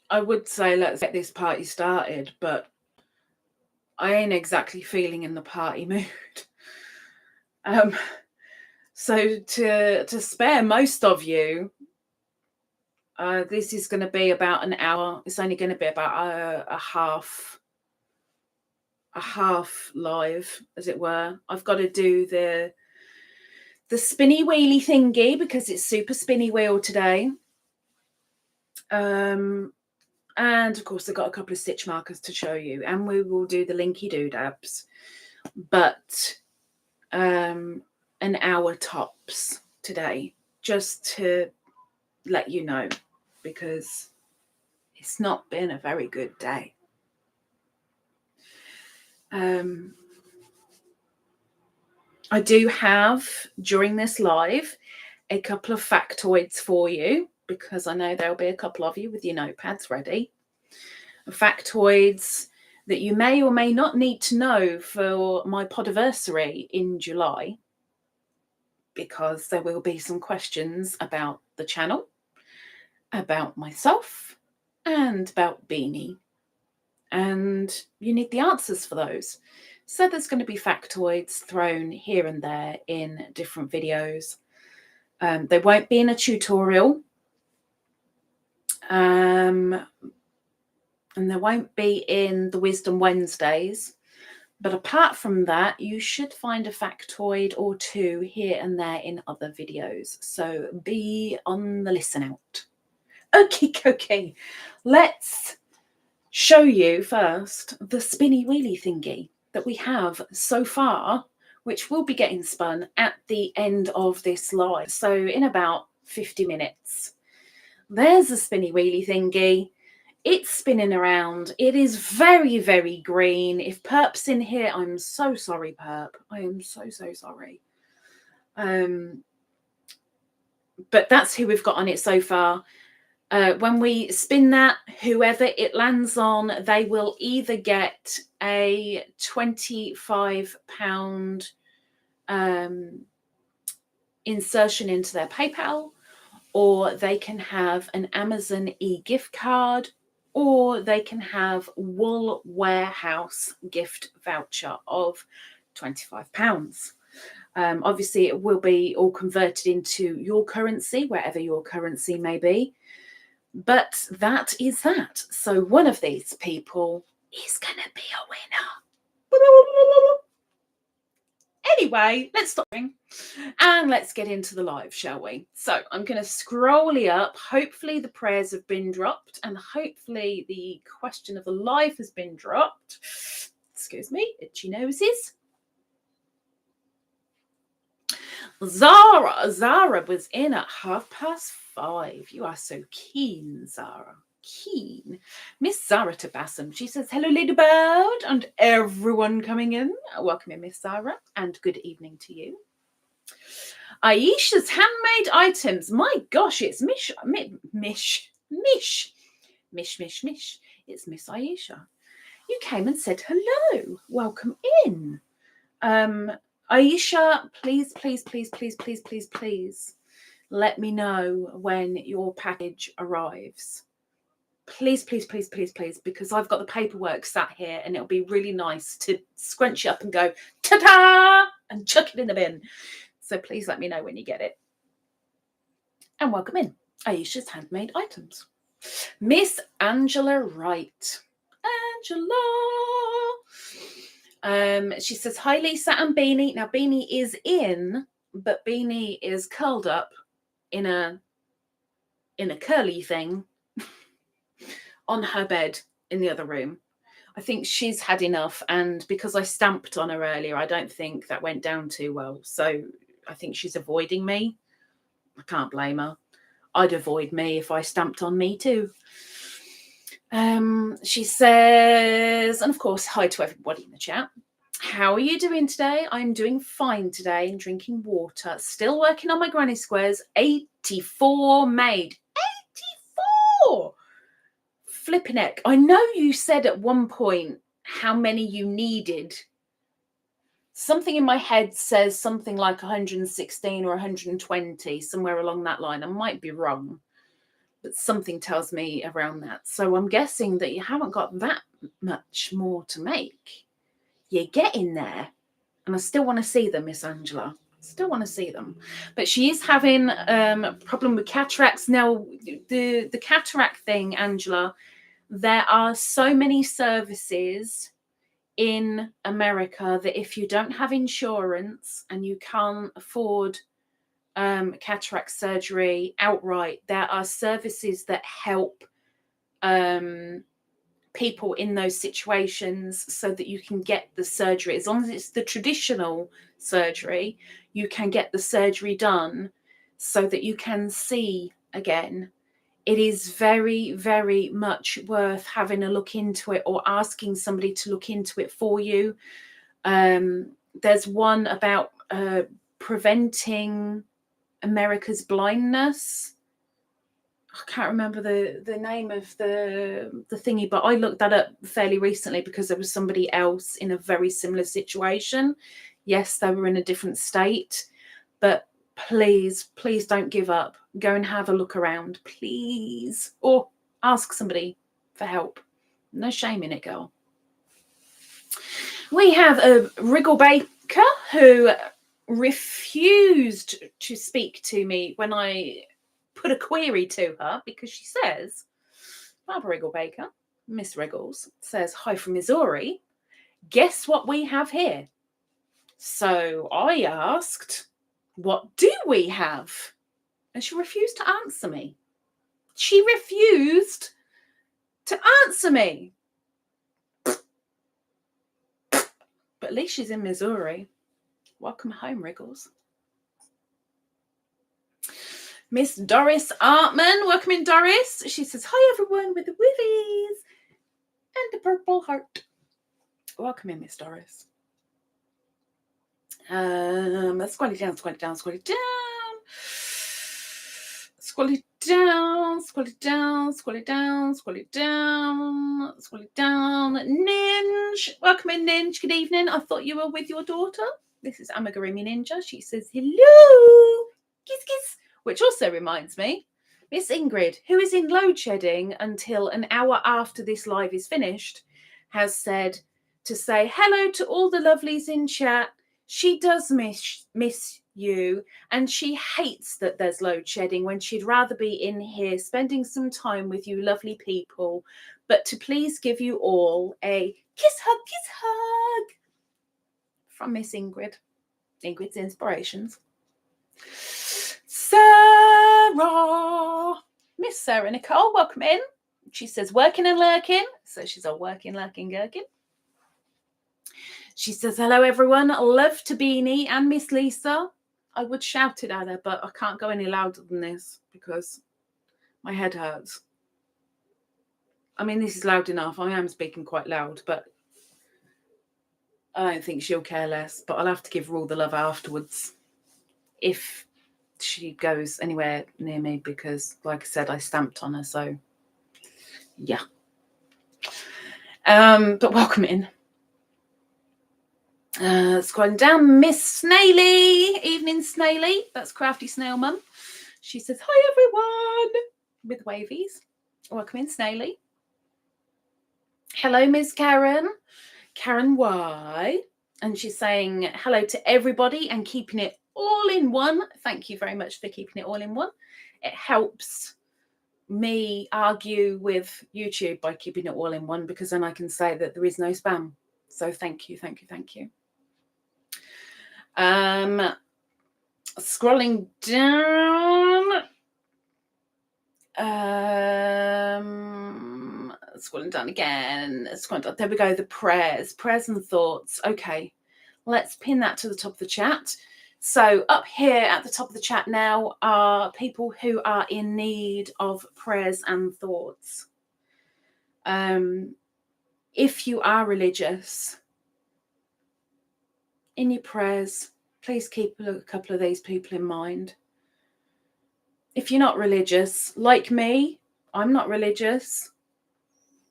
I would say let's get this party started, but I ain't exactly feeling in the party mood. So to spare most of you, this is going to be about an hour. It's only going to be about a half live, as it were. I've got to do the spinny wheely thingy because it's super spinny wheel today. And of course I've got a couple of stitch markers to show you, and we will do the linky doodabs, but an hour tops today, just to let you know, because it's not been a very good day. I do have, during this live, a couple of factoids for you, because I know there'll be a couple of you with your notepads ready. Factoids that you may or may not need to know for my podiversary in July, because there will be some questions about the channel, about myself, and about Beany. And you need the answers for those. So there's going to be factoids thrown here and there in different videos. They won't be in a tutorial. And they won't be in the Wisdom Wednesdays. But apart from that, you should find a factoid or two here and there in other videos. So be on the listen out. Okay. Let's show you first the spinny wheely thingy that we have so far, which will be getting spun at the end of this live. So in about 50 minutes. There's a spinny wheely thingy. It's spinning around. It is very, very green. If Perp's in here, I'm so sorry, Perp. I am so sorry. But that's who we've got on it so far. When we spin that, whoever it lands on, they will either get a £25 insertion into their PayPal, or they can have an Amazon e-gift card, or they can have Wool Warehouse gift voucher of £25. Obviously, it will be all converted into your currency, wherever your currency may be. But that is that. So one of these people is going to be a winner. Anyway, let's stop and let's get into the live, shall we? So I'm going to scroll up. Hopefully the prayers have been dropped, and hopefully the question of the live has been dropped. Excuse me, itchy noses. Zahra was in at 5:30. You are so keen, Zahra. Keen. Miss Zahra Tabassum, she says, hello, Ladybird, and everyone coming in. Welcome in, Miss Zahra, and good evening to you. Aisha's handmade items. My gosh, it's Mish. It's Miss Aisha. You came and said hello. Welcome in. Aisha, please let me know when your package arrives. Please, because I've got the paperwork sat here, and it'll be really nice to scrunch it up and go, ta-da, and chuck it in the bin. So please let me know when you get it. And welcome in, Aisha's handmade items. Miss Angela Wright. Angela. She says, hi, Lisa and Beany. Now, Beany is in, but Beany is curled up in a curly thing on her bed in the other room. I think she's had enough, and because I stamped on her earlier, I don't think that went down too well. So I think she's avoiding me. I can't blame her. I'd avoid me if I stamped on me too. She says, and of course, hi to everybody in the chat. How are you doing today? I'm doing fine today and drinking water. Still working on my granny squares. 84 made. 84! Flipping heck. I know you said at one point how many you needed. Something in my head says something like 116 or 120, somewhere along that line. I might be wrong. but something tells me around that. So I'm guessing that you haven't got that much more to make. You're getting there. And I still want to see them, Miss Angela. Still want to see them. But she is having a problem with cataracts. Now, the cataract thing, Angela, there are so many services in America that if you don't have insurance and you can't afford cataract surgery outright, there are services that help people in those situations so that you can get the surgery. As long as it's the traditional surgery, you can get the surgery done so that you can see again. It is very, very much worth having a look into it or asking somebody to look into it for you. There's one about preventing America's blindness. I can't remember the name of the thingy, but I looked that up fairly recently because there was somebody else in a very similar situation. Yes, they were in a different state, but please don't give up. Go and have a look around, please, or ask somebody for help. No shame in it, girl. We have a Wriggle Baker who refused to speak to me when I put a query to her, because she says, Barbara Wriggle Baker, Miss Riggles, says, hi from Missouri. Guess what we have here? So I asked, what do we have? And she refused to answer me. She refused to answer me. But at least she's in Missouri. Welcome home, Riggles. Miss dorisartman, welcome in, Doris. She says, hi everyone with the willies and the purple heart. Welcome in, Miss Doris. Let's scroll it down, scroll it down, scroll it down. Scroll it down, scroll it down, scroll it down, scroll it down, scroll it down. Ninj, welcome in, Ninj. Good evening. I thought you were with your daughter. This is Amigurumi Ninja. She says, hello. Kiss, kiss. Which also reminds me, Miss Ingrid, who is in load shedding until an hour after this live is finished, has said to say hello to all the lovelies in chat. She does miss you, and she hates that there's load shedding when she'd rather be in here spending some time with you lovely people. But to please give you all a kiss hug from Miss Ingrid. Ingrid's Inspirations. Sarah, Miss Sarah Nicole, welcome in. She says working and lurking, so she's all working, lurking, gherkin. She says hello everyone, love to Beany and Miss Lisa. I would shout it at her, but I can't go any louder than this because my head hurts. I mean, this is loud enough. I am speaking quite loud, but I don't think she'll care less. But I'll have to give her all the love afterwards if she goes anywhere near me, because like I said, I stamped on her, so yeah. But welcome in. Scrolling down, Miss Snaily. Evening, Snaily. That's Crafty Snail Mum. She says, hi everyone, with wavies. Welcome in, Snaily. Hello, Miss Karen. Karen Y. And she's saying hello to everybody and keeping it all in one. Thank you very much for keeping it all in one. It helps me argue with YouTube by keeping it all in one, because then I can say that there is no spam. So thank you, thank you, thank you. Scrolling down. Scrolling down again. Scrolling down. There we go. The prayers and thoughts. Okay, let's pin that to the top of the chat. So up here at the top of the chat now are people who are in need of prayers and thoughts. If you are religious, in your prayers, please keep a couple of these people in mind. If you're not religious, like me, I'm not religious,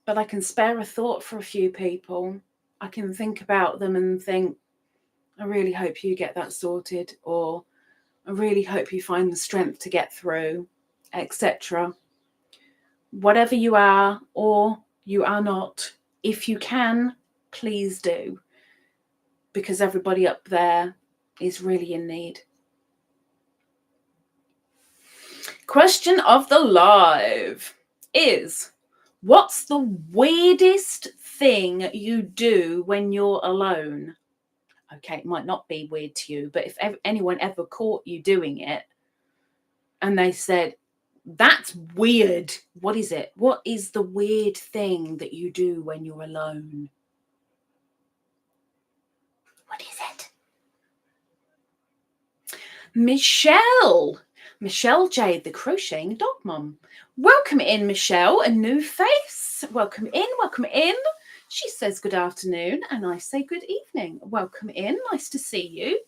but I can spare a thought for a few people. I can think about them and think, I really hope you get that sorted, or I really hope you find the strength to get through, etc. whatever you are or you are not, if you can, please do, because everybody up there is really in need. Question of the live is, what's the weirdest thing you do when you're alone? Okay, it might not be weird to you, but if anyone ever caught you doing it and they said, that's weird, what is it? What is the weird thing that you do when you're alone? What is it? Michelle Jade, the crocheting dog mum. Welcome in, Michelle, a new face. Welcome in, welcome in. She says good afternoon, and I say good evening. Welcome in, nice to see you.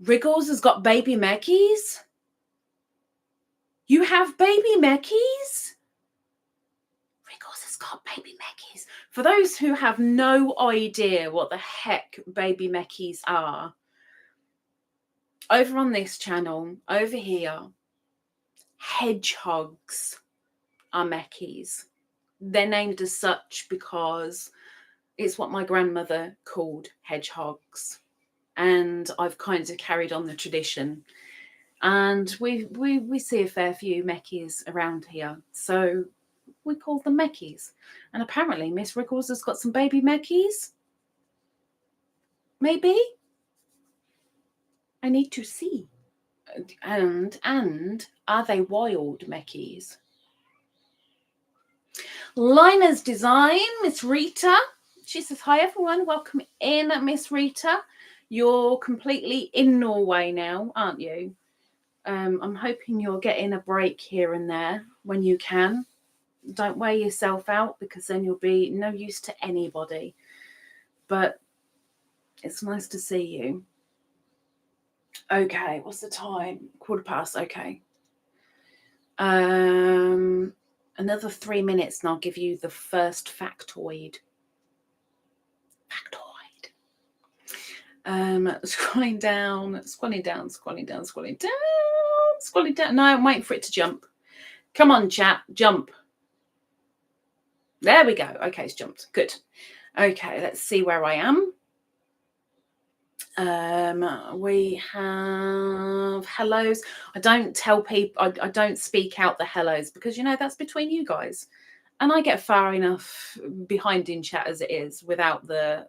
Riggles has got baby Meckies. You have baby Meckies? Riggles has got baby Meckies. For those who have no idea what the heck baby Meckies are, over on this channel, over here, hedgehogs are Meckies. They're named as such because it's what my grandmother called hedgehogs. And I've kind of carried on the tradition. And we see a fair few Meckies around here. So we call them Meckies. And apparently Miss Riggles has got some baby Meckies. Maybe? I need to see. And are they wild Meckies? Lina's Design, Miss Rita. She says, hi everyone, welcome in, Miss Rita. You're completely in Norway now, aren't you? I'm hoping you're getting a break here and there when you can. Don't wear yourself out, because then you'll be no use to anybody. But it's nice to see you. Okay, what's the time? 1:15, okay. Another 3 minutes and I'll give you the first factoid. Scrolling down. No, I'm waiting for it to jump. Come on, chat, jump. There we go. Okay, it's jumped. Good. Okay, let's see where I am. We have hellos. I don't tell people, I don't speak out the hellos, because, you know, that's between you guys. And I get far enough behind in chat as it is without the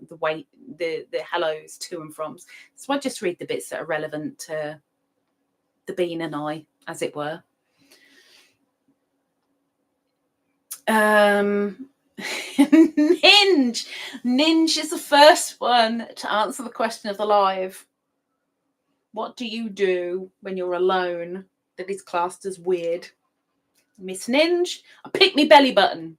hellos to and froms. So I just read the bits that are relevant to the Bean and I, as it were. Ninj is the first one to answer the question of the live. What do you do when you're alone that is classed as weird? Miss Ninj, I pick me belly button.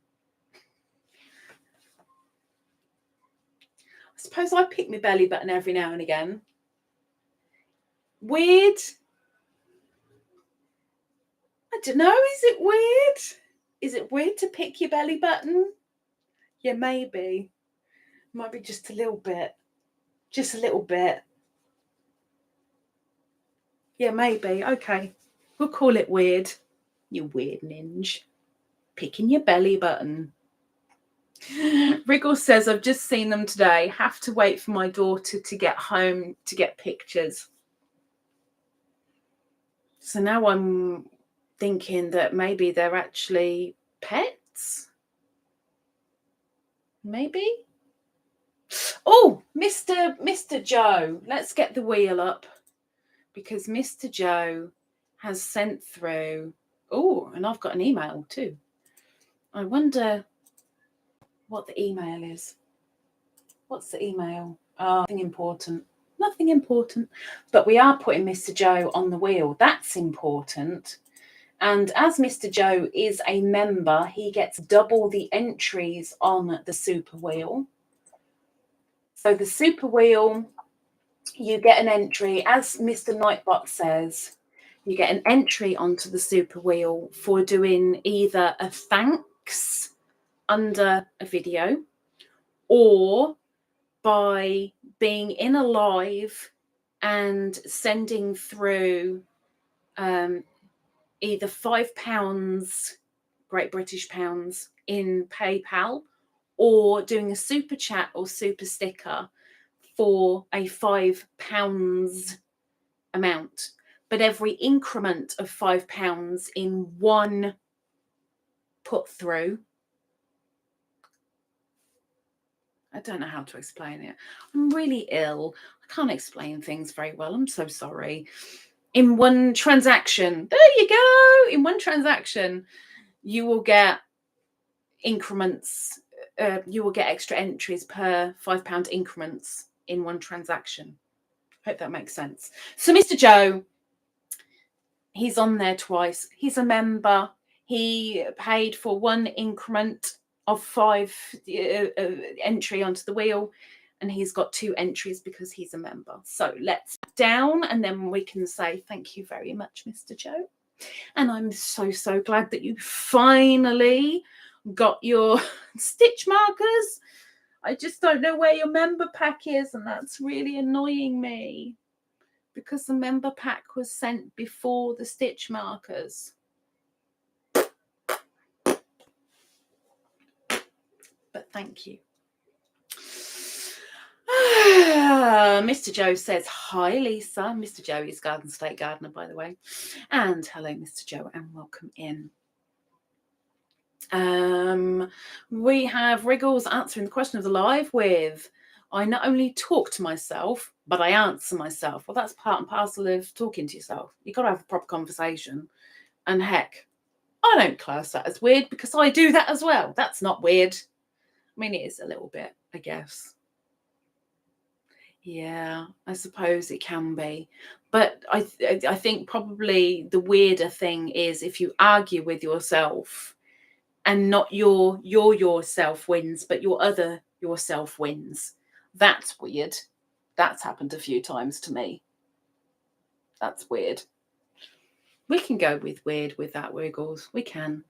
I suppose I pick my belly button every now and again. Weird? I don't know. Is it weird? Is it weird to pick your belly button? Yeah, maybe. Might be just a little bit. Just a little bit. Yeah, maybe. Okay. We'll call it weird. You weird Ninj. Picking your belly button. Riggles says, I've just seen them today. Have to wait for my daughter to get home to get pictures. So now I'm thinking that maybe they're actually pets. Maybe. Oh, Mr. Joe. Let's get the wheel up, because Mr. Joe has sent through. Oh, and I've got an email too. I wonder what the email is. What's the email? Oh, nothing important. Nothing important. But we are putting Mr. Joe on the wheel. That's important. And as Mr. Joe is a member, he gets double the entries on the super wheel. So the super wheel, you get an entry, as Mr. Nightbot says, you get an entry onto the super wheel for doing either a thanks under a video, or by being in a live and sending through either £5, Great British pounds, in PayPal, or doing a super chat or super sticker for a £5 amount. But every increment of £5 in one put through, I don't know how to explain it. I'm really ill. I can't explain things very well. I'm so sorry. In one transaction, there you go. In one transaction, you will get increments. You will get extra entries per £5 increments in one transaction. Hope that makes sense. So Mr. Joe, he's on there twice. He's a member. He paid for one increment of 5 entry onto the wheel, and he's got 2 entries because he's a member. So let's down, and then we can say thank you very much, Mr. Joe. And I'm so glad that you finally got your stitch markers. I just don't know where your member pack is, and that's really annoying me, because the member pack was sent before the stitch markers. But thank you. Mr. Joe says, hi, Lisa. Mr. Joe is Garden State Gardener, by the way. And hello, Mr. Joe, and welcome in. We have Riggles answering the question of the live with, I not only talk to myself, but I answer myself. Well, that's part and parcel of talking to yourself. You've got to have a proper conversation. And heck, I don't class that as weird, because I do that as well. That's not weird. I mean, it is a little bit, I guess. Yeah, I suppose it can be. But I think probably the weirder thing is if you argue with yourself, and not your yourself wins, but your other yourself wins. That's weird. That's happened a few times to me. That's weird. We can go with weird with that, Wiggles. We can.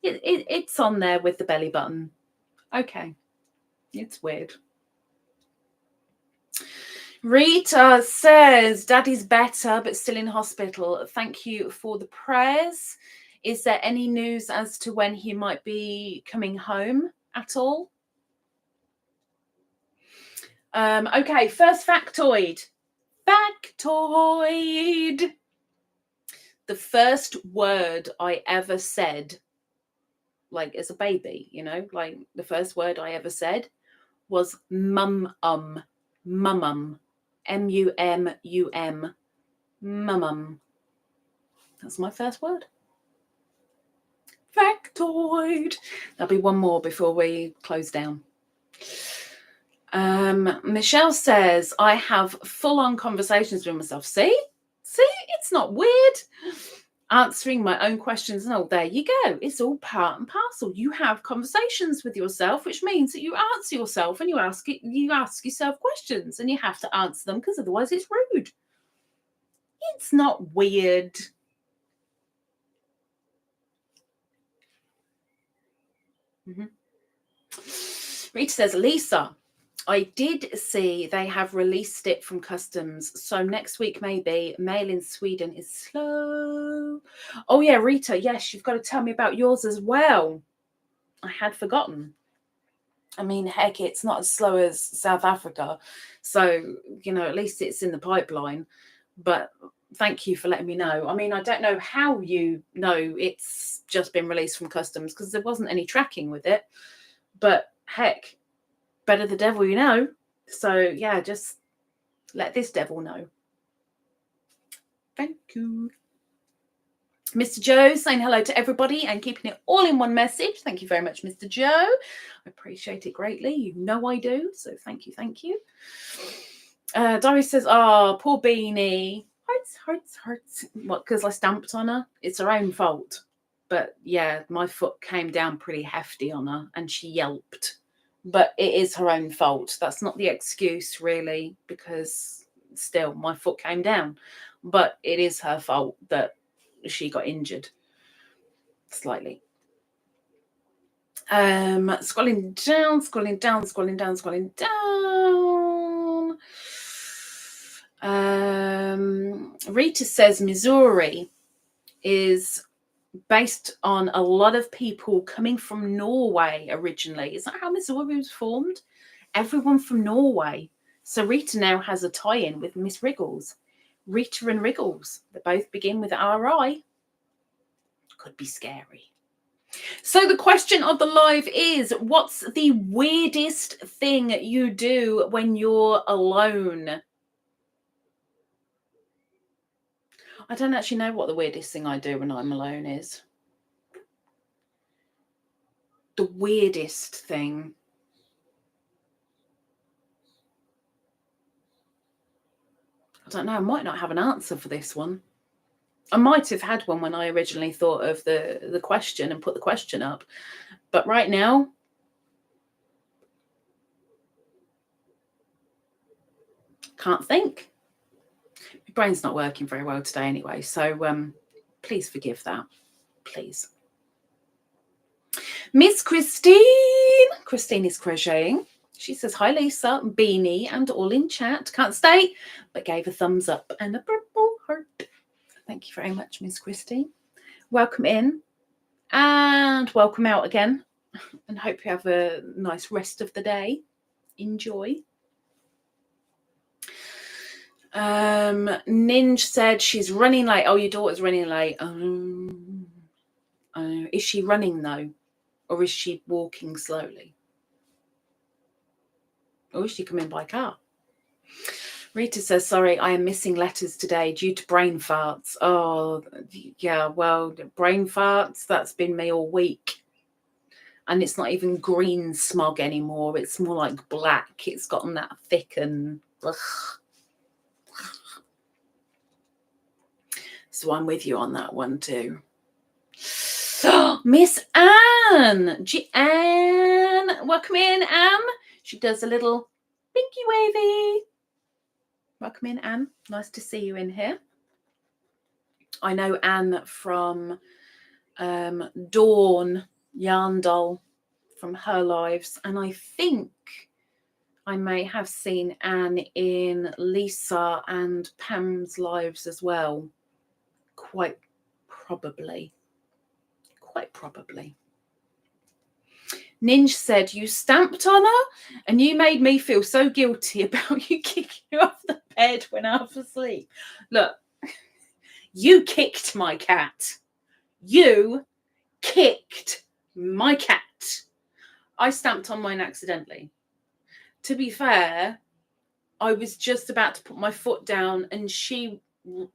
It's on there with the belly button. Okay. It's weird. Rita says, Daddy's better, but still in hospital. Thank you for the prayers. Is there any news as to when he might be coming home at all? Okay, first factoid. Factoid. The first word I ever said, like as a baby, you know, like the first word I ever said was mum-um. Mum-um. M-U-M-U-M. Mum-um. That's my first word. Factoid. There'll be one more before we close down. Michelle says, I have full-on conversations with myself. See, it's not weird. Answering my own questions. And there you go. It's all part and parcel. You have conversations with yourself, which means that you answer yourself, and you ask yourself questions, and you have to answer them, because otherwise it's rude. It's not weird. Rita says, Lisa, I did see they have released it from customs, so next week maybe. Mail in Sweden is slow. Oh yeah, Rita, yes, you've got to tell me about yours as well. I had forgotten. I mean, heck, it's not as slow as South Africa, so, you know, at least it's in the pipeline. But thank you for letting me know. I mean, I don't know how you know it's just been released from customs, because there wasn't any tracking with it. But heck, better the devil you know. So yeah, just let this devil know. Thank you. Mr. Joe saying hello to everybody and keeping it all in one message. Thank you very much, Mr. Joe. I appreciate it greatly. You know I do. So thank you. Thank you. Doris says, oh, poor Beany. Hurts. What, because I stamped on her? It's her own fault. But yeah, my foot came down pretty hefty on her and she yelped. But it is her own fault. That's not the excuse, really, because still my foot came down. But it is her fault that she got injured slightly. Scrolling down. Rita says Missouri is based on a lot of people coming from Norway originally. Is that how Missouri was formed? Everyone from Norway. So Rita now has a tie-in with Miss Riggles. Rita and Riggles. They both begin with RI. Could be scary. So the question of the live is, what's the weirdest thing you do when you're alone? I don't actually know what the weirdest thing I do when I'm alone is. The weirdest thing. I don't know. I might not have an answer for this one. I might have had one when I originally thought of the question and put the question up. But right now, can't think. My brain's not working very well today anyway. So please forgive that. Please. Miss Christine. Christine is crocheting. She says, hi, Lisa, Beany, and all in chat. Can't stay, but gave a thumbs up and a purple heart. Thank you very much, Miss Christine. Welcome in and welcome out again. And hope you have a nice rest of the day. Enjoy. Ninj said she's running late. Oh, your daughter's running late. Is she running though? Or is she walking slowly? Or is she coming by car? Rita says, sorry, I am missing letters today due to brain farts. Oh, yeah, well, brain farts, that's been me all week. And it's not even green smog anymore. It's more like black. It's gotten that thick and... Ugh. So I'm with you on that one too. Miss Anne. Anne. Welcome in, Anne. She does a little pinky wavy. Welcome in, Anne. Nice to see you in here. I know Anne from Dawn Yarn Doll, from her lives. And I think I may have seen Anne in Lisa and Pam's lives as well. Quite probably. Quite probably. Ninj said, you stamped on her and you made me feel so guilty about you kicking her off the bed when I was asleep. Look, you kicked my cat. You kicked my cat. I stamped on mine accidentally. To be fair, I was just about to put my foot down and she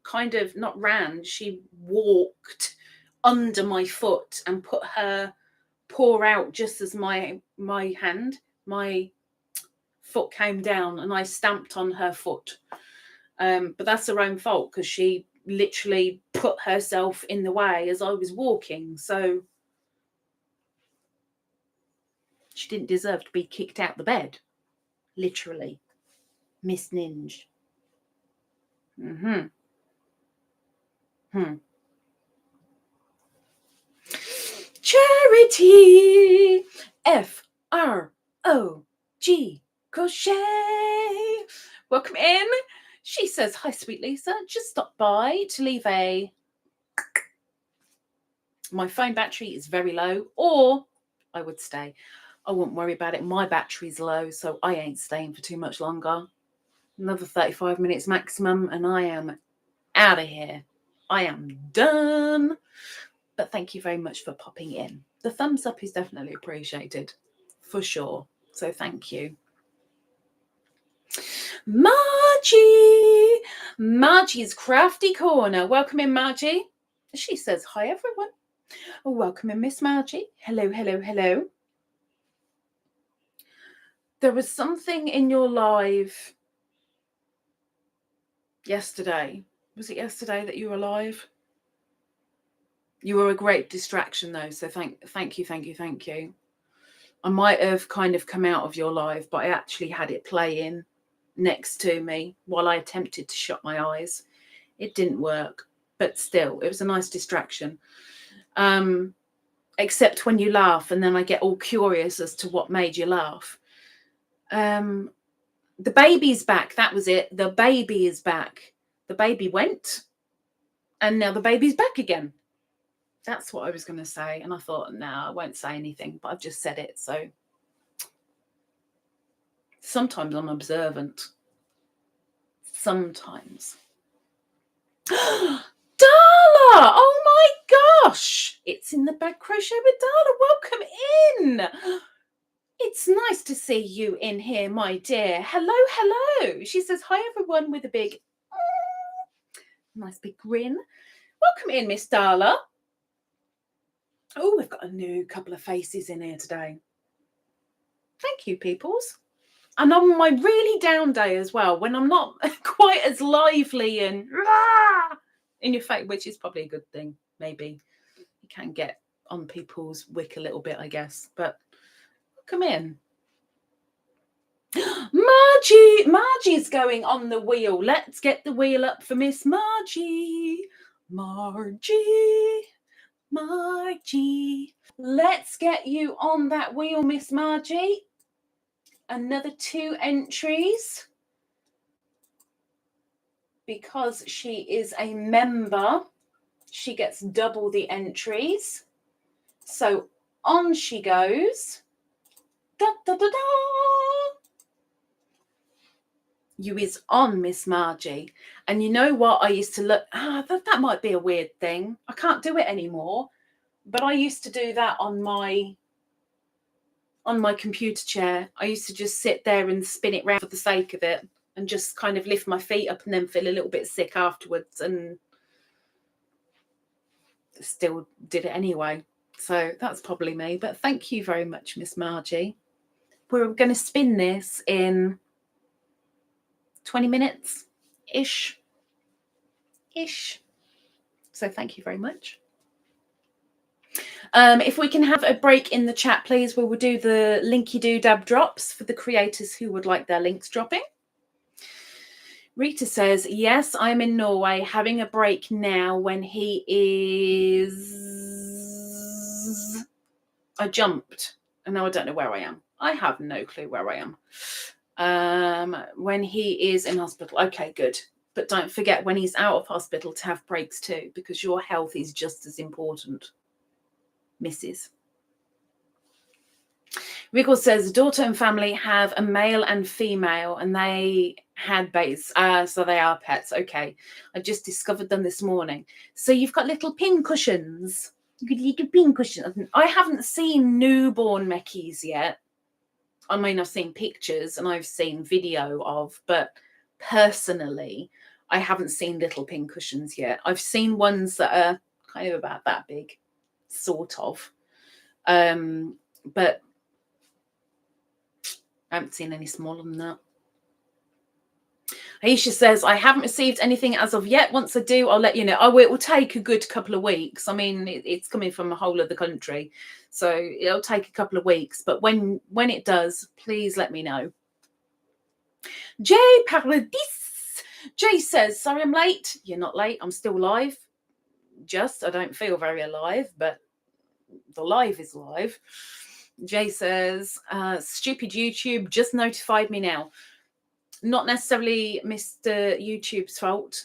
kind of not ran, she walked under my foot and put her paw out just as my foot came down and I stamped on her foot. But that's her own fault because she literally put herself in the way as I was walking. So she didn't deserve to be kicked out the bed. Literally. Miss Ninj. Charity. FROG crochet. Welcome in. She says, hi, sweet Lisa. Just stopped by to leave a... My phone battery is very low, or I would stay. I wouldn't worry about it. My battery's low, so I ain't staying for too much longer. Another 35 minutes maximum, and I am out of here. I am done. But thank you very much for popping in. The thumbs up is definitely appreciated, for sure. So thank you. Margie. Margie's Crafty Corner. Welcome in, Margie. She says, hi, everyone. Welcome in, Miss Margie. Hello, hello, hello. There was something in your live yesterday. Was it yesterday that you were live? You were a great distraction, though. So thank you. I might have kind of come out of your live, but I actually had it playing next to me while I attempted to shut my eyes. It didn't work, but still, it was a nice distraction. Except when you laugh, and then I get all curious as to what made you laugh. The baby's back. That was it. The baby is back. The baby went, and now the baby's back again. That's what I was going to say. And I thought, no, I won't say anything, but I've just said it. So sometimes I'm observant. Sometimes. Darla! Oh my gosh! It's in the bag crochet with Darla. Welcome in. It's nice to see you in here, my dear. Hello, hello. She says, hi, everyone, with a big, nice big grin. Welcome in, Miss Darla. Oh, we've got a new couple of faces in here today. Thank you, peoples. And on my really down day as well, when I'm not quite as lively and in your face, which is probably a good thing, maybe. You can get on people's wick a little bit, I guess. But come in. Margie's going on the wheel. Let's get the wheel up for Miss Margie. Margie. Let's get you on that wheel, Miss Margie. Another 2 entries. Because she is a member, she gets double the entries. So on she goes. Da, da, da, da. You is on, Miss Margie. And you know what? I used to look, that might be a weird thing. I can't do it anymore. But I used to do that on my computer chair. I used to just sit there and spin it round for the sake of it and just kind of lift my feet up and then feel a little bit sick afterwards, and still did it anyway. So that's probably me. But thank you very much, Miss Margie. We're going to spin this in 20 minutes-ish. So thank you very much. If we can have a break in the chat, please, we will do the linky doodab drops for the creators who would like their links dropping. Rita says, yes, I'm in Norway having a break now when he is... I jumped, and now I don't know where I am. I have no clue where I am. When he is in hospital. Okay, good. But don't forget when he's out of hospital to have breaks too, because your health is just as important, Mrs. Riggles says, daughter and family have a male and female, and they had babies. So they are pets. Okay. I just discovered them this morning. So you've got little pin cushions. Little pin cushions. I haven't seen newborn Meckies yet. I mean, I've seen pictures and I've seen video of, but personally, I haven't seen little pin cushions yet. I've seen ones that are kind of about that big, sort of. But I haven't seen any smaller than that. Aisha says, I haven't received anything as of yet. Once I do, I'll let you know. Oh, it will take a good couple of weeks. I mean, it's coming from a whole other country, so it'll take a couple of weeks. But when it does, please let me know. Jay Paradis. Jay says, sorry I'm late. You're not late. I'm still live. I don't feel very alive, but the live is live. Jay says, stupid YouTube just notified me now. Not necessarily Mr. YouTube's fault.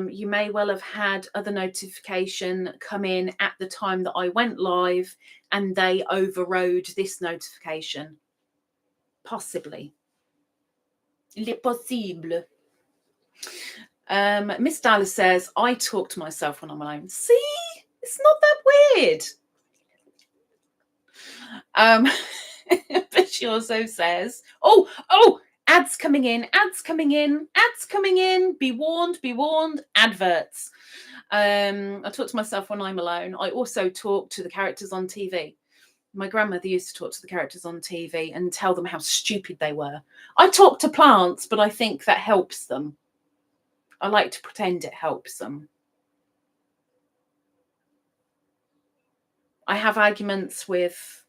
You may well have had other notification come in at the time that I went live and they overrode this notification. Possibly. Il est possible. Miss Darla says, I talk to myself when I'm alone. See? It's not that weird. But she also says, oh, ads coming in. Be warned, adverts. I talk to myself when I'm alone. I also talk to the characters on TV. My grandmother used to talk to the characters on TV and tell them how stupid they were. I talk to plants, but I think that helps them. I like to pretend it helps them. I have arguments with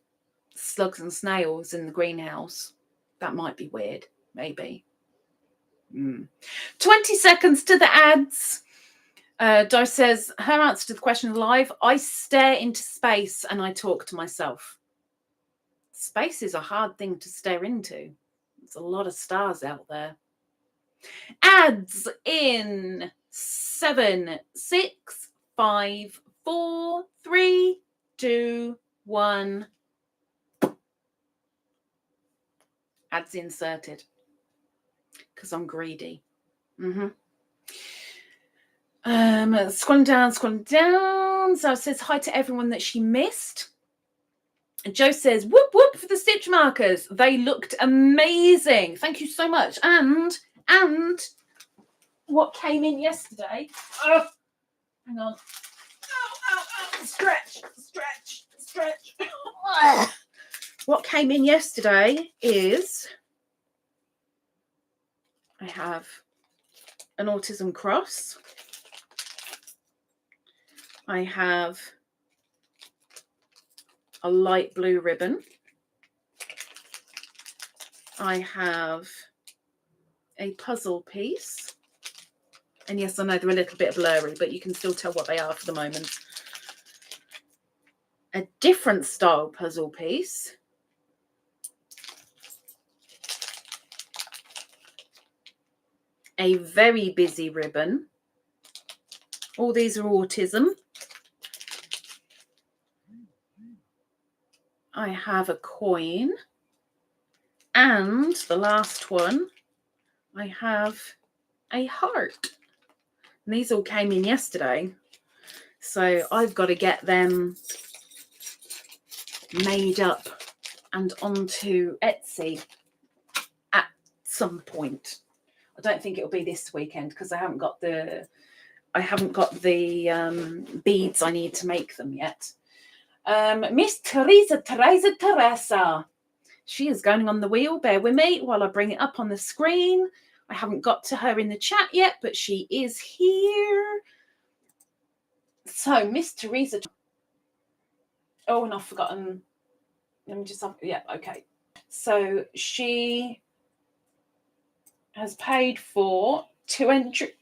slugs and snails in the greenhouse. That might be weird, maybe. 20 seconds to the ads. Di says, her answer to the question live, I stare into space and I talk to myself. Space is a hard thing to stare into. There's a lot of stars out there. Ads in 7, 6, 5, 4, 3, 2, 1. Ads inserted. Because I'm greedy. Scrolling down. So it says hi to everyone that she missed. And Joe says, whoop, whoop for the stitch markers. They looked amazing. Thank you so much. And what came in yesterday. Oh, hang on. Ow. Stretch. What came in yesterday is I have an autism cross. I have a light blue ribbon. I have a puzzle piece. And yes, I know they're a little bit blurry, but you can still tell what they are for the moment. A different style puzzle piece. A very busy ribbon. All these are autism. I have a coin. And the last one, I have a heart. And these all came in yesterday. So I've got to get them made up and onto Etsy at some point. I don't think it'll be this weekend because I haven't got the beads I need to make them yet. Miss Teresa. She is going on the wheel. Bear with me while I bring it up on the screen. I haven't got to her in the chat yet, but she is here. So, Miss Teresa. Oh, and I've forgotten. Let me just have, yeah, okay. So she has paid for 2 entries,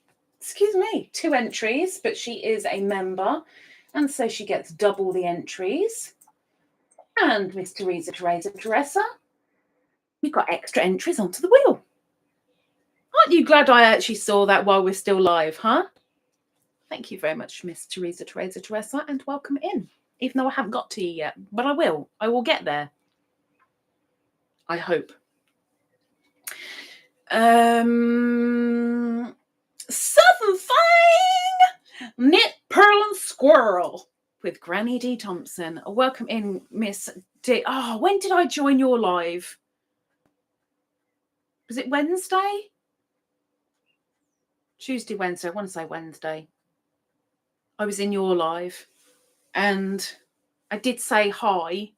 but she is a member, and so she gets double the entries. And Miss Teresa, you've got extra entries onto the wheel. Aren't you glad I actually saw that while we're still live, huh? Thank you very much, Miss Teresa, and welcome in. Even though I haven't got to you yet, but I will. I will get there. I hope. Southern Thing, Knit, Pearl and Squirrel with Granny D. Thompson. Welcome in, Miss D. Oh, when did I join your live? Was it Wednesday? Tuesday, Wednesday. I want to say Wednesday. I was in your live and I did say hi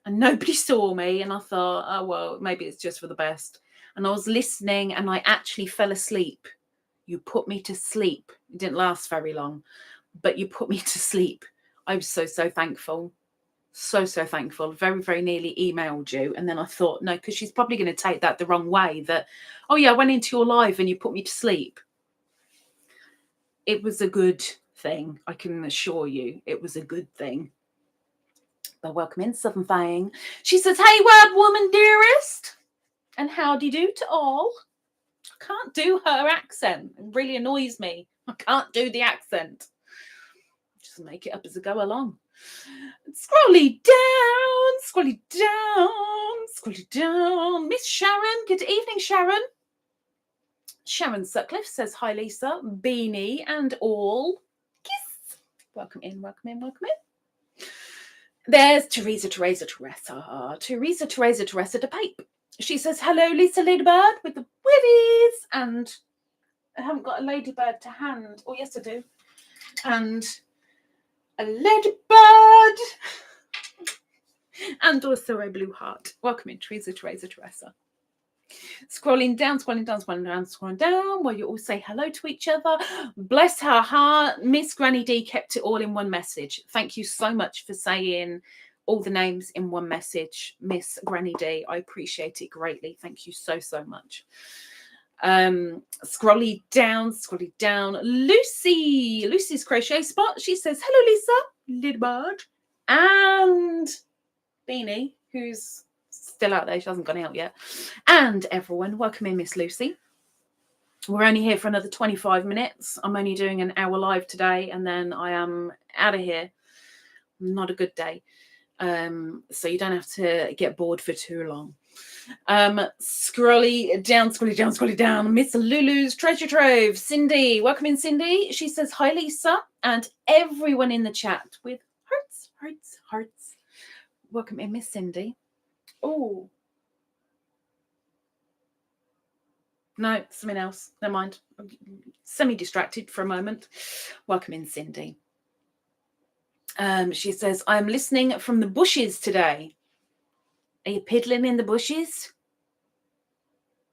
and nobody saw me. And I thought, oh, well, maybe it's just for the best. And I was listening and I actually fell asleep. You put me to sleep. It didn't last very long, but you put me to sleep. I was so thankful. So thankful. Very, very nearly emailed you. And then I thought, no, because she's probably going to take that the wrong way. That, oh, yeah, I went into your live and you put me to sleep. It was a good thing. I can assure you it was a good thing. But welcome in, Southern Fang. She says, hey, word woman dearest. And howdy do to all. I can't do her accent. It really annoys me. I can't do the accent. Just make it up as I go along. Scrolly down. Miss Sharon. Good evening, Sharon. Sharon Sutcliffe says, hi, Lisa, Beany and all. Kiss. Welcome in. There's Teresa de Pape. She says, hello, Lisa.Ladybird with the witties. And I haven't got a ladybird to hand. Oh, yes, I do. And a ladybird. And also a blue heart. Welcome in, Teresa. Scrolling down while you all say hello to each other. Bless her heart. Miss Granny D kept it all in one message. Thank you so much for saying all the names in one message, Miss Granny D. I appreciate it greatly. Thank you so much. Scrolly down. Lucy's crochet spot. She says, hello, Lisa.Ladybird. And Beany, who's still out there. She hasn't gone out yet. And everyone, welcome in, Miss Lucy. We're only here for another 25 minutes. I'm only doing an hour live today, and then I am out of here. Not a good day. So you don't have to get bored for too long. Scrolly down. Miss Lulu's treasure trove. Cindy, welcome in, Cindy. She says, hi, Lisa, and everyone in the chat with hearts. Welcome in, Miss Cindy. Oh, no, something else. Never mind. I'm semi-distracted for a moment. Welcome in, Cindy. She says, I'm listening from the bushes today. Are you piddling in the bushes?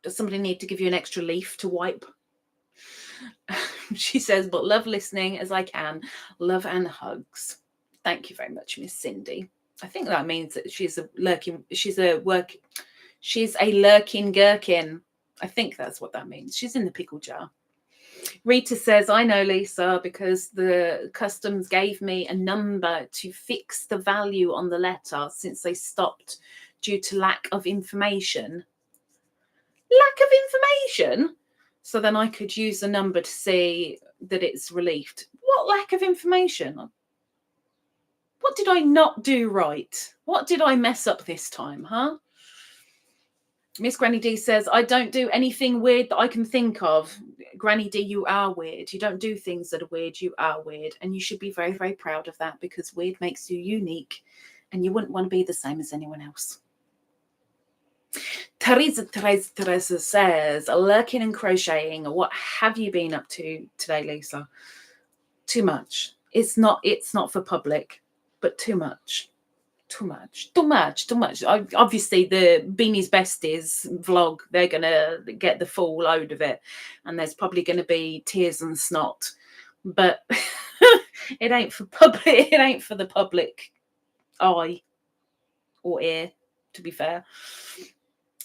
Does somebody need to give you an extra leaf to wipe? She says, but love listening as I can. Love and hugs. Thank you very much, Miss Cindy. I think that means that she's a lurking gherkin. I think that's what that means. She's in the pickle jar. Rita says, I know, Lisa, because the customs gave me a number to fix the value on the letter since they stopped due to lack of information. Lack of information? So then I could use the number to see that it's relieved. What lack of information? What did I not do right? What did I mess up this time, huh? Miss Granny D says, I don't do anything weird that I can think of. Granny D, you are weird. You don't do things that are weird. You are weird. And you should be very, very proud of that, because weird makes you unique and you wouldn't want to be the same as anyone else. Teresa says, lurking and crocheting. What have you been up to today, Lisa? Too much. It's not for public, but too much. Too much. Obviously, the Beany's Besties vlog, they're going to get the full load of it. And there's probably going to be tears and snot. But it ain't for public. It ain't for the public eye or ear, to be fair.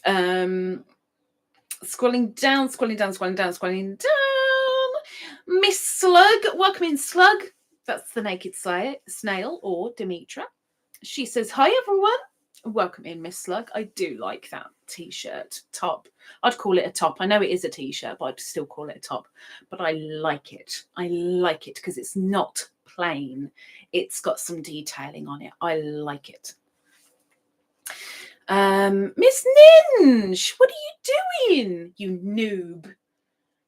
Scrolling down. Miss Slug, welcome in, Slug. That's the naked snail, or Demetra. She says, hi, everyone. Welcome in, Miss Slug. I do like that t-shirt top. I'd call it a top. I know it is a t-shirt, but I'd still call it a top. But I like it. I like it because it's not plain. It's got some detailing on it. I like it. Miss Ninj, what are you doing, you noob?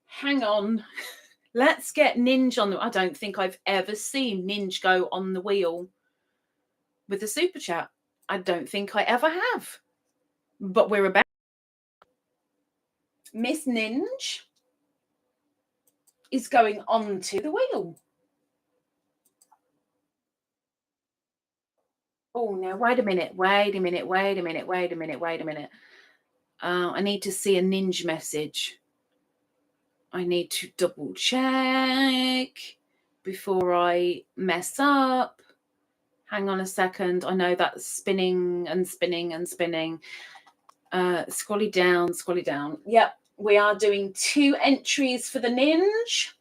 Hang on. Let's get Ninj on the... I don't think I've ever seen Ninj go on the wheel with a super chat. I don't think I ever have. But we're about... Miss Ninj is going onto the wheel. Oh, now, wait a minute. I need to see a Ninj message. I need to double check before I mess up. Hang on a second. I know that's spinning. Scrolly down. Yep, we are doing 2 entries for the Ninj.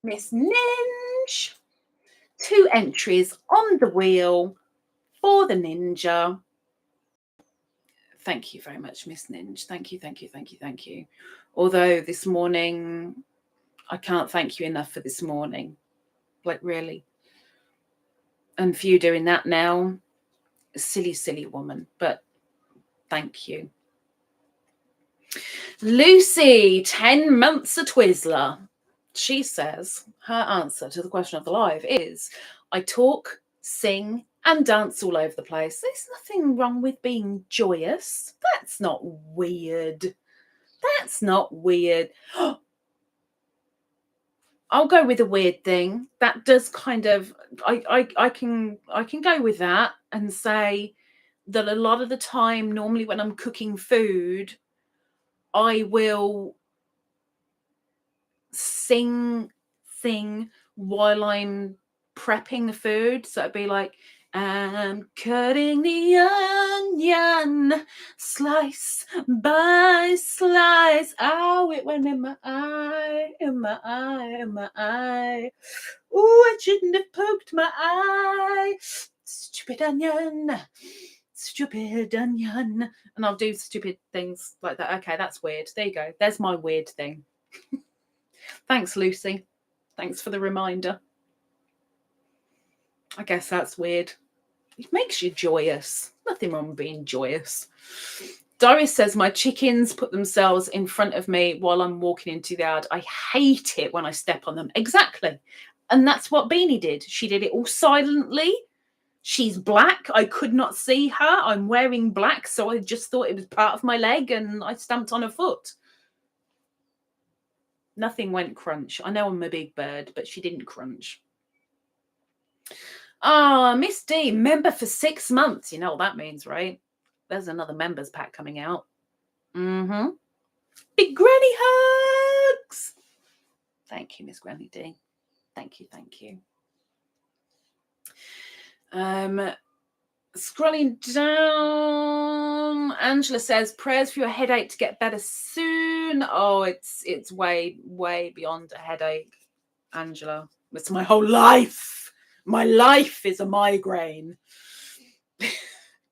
Miss Ninj. 2 entries on the wheel for the Ninja. Thank you very much, Miss Ninj. Thank you. Although this morning, I can't thank you enough for this morning. Like, really. And for you doing that now, silly woman. But thank you. Lucy, 10 months a Twizzler. She says her answer to the question of the live is, I talk, sing, and dance all over the place. There's nothing wrong with being joyous. That's not weird. I'll go with a weird thing. That does kind of... I can go with that and say that a lot of the time, normally when I'm cooking food, I will sing while I'm prepping the food. So it'd be like, I'm cutting the onion slice by slice. Oh, it went in my eye. Oh, I shouldn't have poked my eye. Stupid onion. stupid onion. And I'll do stupid things like that. Okay, that's weird. There you go. There's my weird thing. Thanks, Lucy. Thanks for the reminder. I guess that's weird. It makes you joyous. Nothing wrong with being joyous. Doris says, my chickens put themselves in front of me while I'm walking into the yard. I hate it when I step on them. Exactly. And that's what Beany did. She did it all silently. She's black. I could not see her. I'm wearing black, so I just thought it was part of my leg and I stamped on her foot. Nothing went crunch. I know I'm a big bird, but she didn't crunch. Ah, Miss D, member for 6 months. You know what that means, right? There's another members pack coming out. Mm-hmm. Big granny hugs. Thank you, Miss Granny D. Thank you, thank you. Scrolling down, Angela says, prayers for your headache to get better soon. Oh, it's way beyond a headache, Angela. It's my whole life. My life is a migraine.